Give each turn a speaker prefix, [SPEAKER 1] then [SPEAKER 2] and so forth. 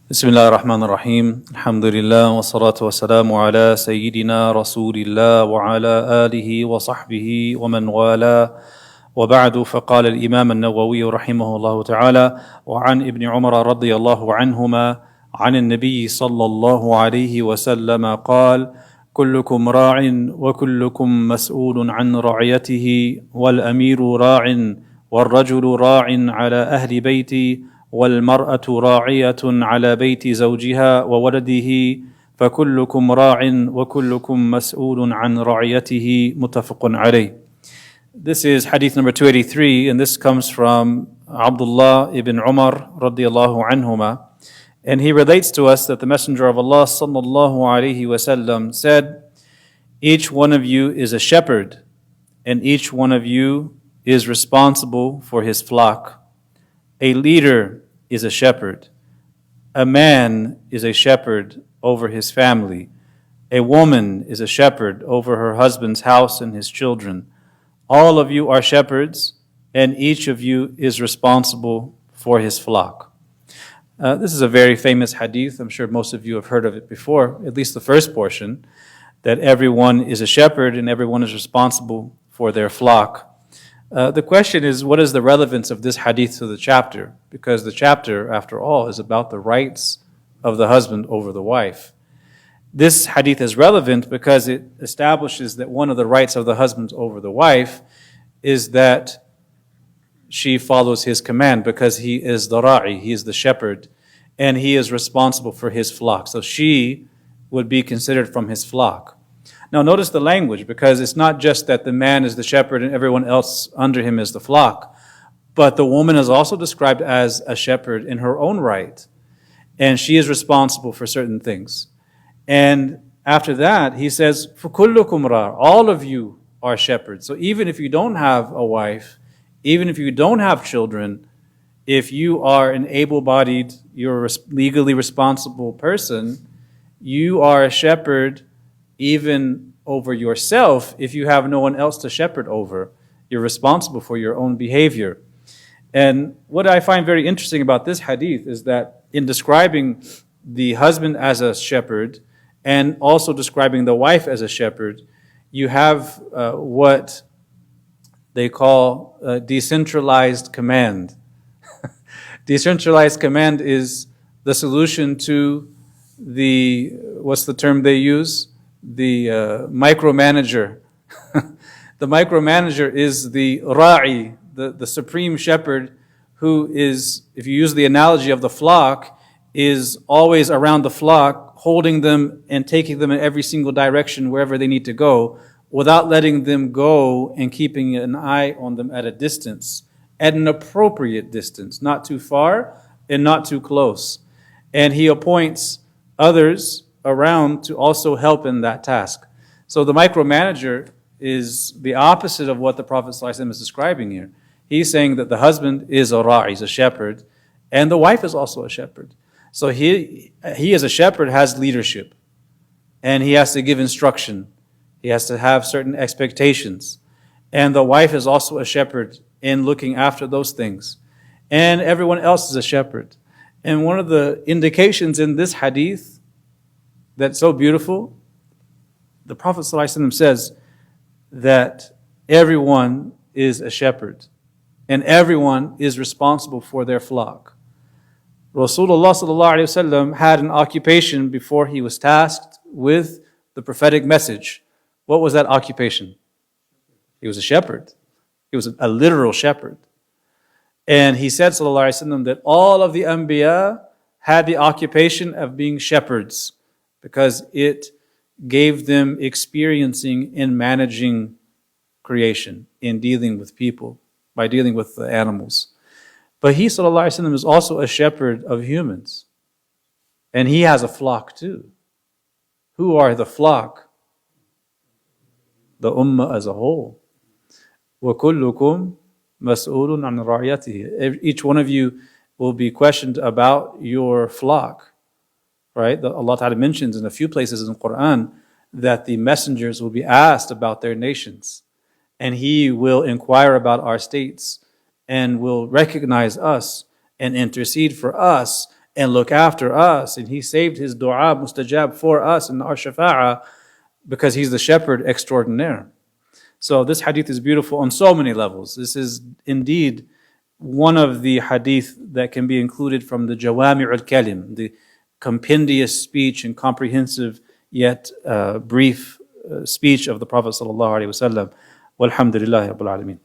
[SPEAKER 1] بسم الله الرحمن الرحيم الحمد لله والصلاة والسلام على سيدنا رسول الله وعلى آله وصحبه ومن والاه وبعد فقال الإمام النووي رحمه الله تعالى وعن ابن عمر رضي الله عنهما عن النبي صلى الله عليه وسلم قال كلكم راع وكلكم مسؤول عن رعيته والأمير راع والرجل راع على أهل بيتي والمرأة راعية على بيت زوجها وولده فكلكم راع وكلكم مسؤول عن رعيته متفق عليه. This is hadith number 283 and this comes from Abdullah ibn Umar radiyallahu anhuma, and he relates to us that the Messenger of Allah sallallahu alayhi wasallam said, each one of you is a shepherd and each one of you is responsible for his flock. A leader is a shepherd. A man is a shepherd over his family. A woman is a shepherd over her husband's house and his children. All of you are shepherds, and each of you is responsible for his flock. This is a very famous hadith. I'm sure most of you have heard of it before, at least the first portion, that everyone is a shepherd and everyone is responsible for their flock. The question is, what is the relevance of this hadith to the chapter? Because the chapter, after all, is about the rights of the husband over the wife. This hadith is relevant because it establishes that one of the rights of the husband over the wife is that she follows his command, because he is the ra'i, he is the shepherd, and he is responsible for his flock. So she would be considered from his flock. Now notice the language, because it's not just that the man is the shepherd and everyone else under him is the flock, but the woman is also described as a shepherd in her own right, and she is responsible for certain things. And after that, he says, فَكُلُّكُمْ رَاعٍ, all of you are shepherds. So even if you don't have a wife, even if you don't have children, if you are an able-bodied, you're a legally responsible person, you are a shepherd even over yourself. If you have no one else to shepherd over, you're responsible for your own behavior. And what I find very interesting about this hadith is that in describing the husband as a shepherd and also describing the wife as a shepherd, you have what they call decentralized command. Decentralized command is the solution to what's the term they use? The micromanager. The micromanager is the ra'i, the supreme shepherd, who is, if you use the analogy of the flock, is always around the flock, holding them and taking them in every single direction wherever they need to go, without letting them go and keeping an eye on them at a distance, at an appropriate distance, not too far and not too close. And he appoints others around to also help in that task. So the micromanager is the opposite of what the Prophet ﷺ is describing here. He's saying that the husband is a ra'i, he's a shepherd, and the wife is also a shepherd. So he as a shepherd has leadership, and he has to give instruction. He has to have certain expectations. And the wife is also a shepherd in looking after those things. And everyone else is a shepherd. And one of the indications in this hadith that's so beautiful, the Prophet ﷺ says that everyone is a shepherd and everyone is responsible for their flock. Rasulullah ﷺ had an occupation before he was tasked with the prophetic message. What was that occupation? He was a shepherd. He was a literal shepherd. And he said, ﷺ, that all of the Anbiya had the occupation of being shepherds, because it gave them experiencing in managing creation, in dealing with people, by dealing with the animals. But he, ﷺ, is also a shepherd of humans. And he has a flock too. Who are the flock? The ummah as a whole. وَكُلُّكُمْ مَسْئُولٌ عَنْ رَعْيَتِهِ. Each one of you will be questioned about your flock. Right? Allah Ta'ala mentions in a few places in the Quran that the messengers will be asked about their nations. And He will inquire about our states and will recognize us and intercede for us and look after us, and he saved his dua mustajab for us in our shafa'ah because he's the shepherd extraordinaire. So this hadith is beautiful on so many levels. This is indeed one of the hadith that can be included from the Jawami' al-Kalim, the compendious speech and comprehensive yet brief speech of the Prophet sallallahu alaihi wasallam. Walhamdulillahi rabbil alameen.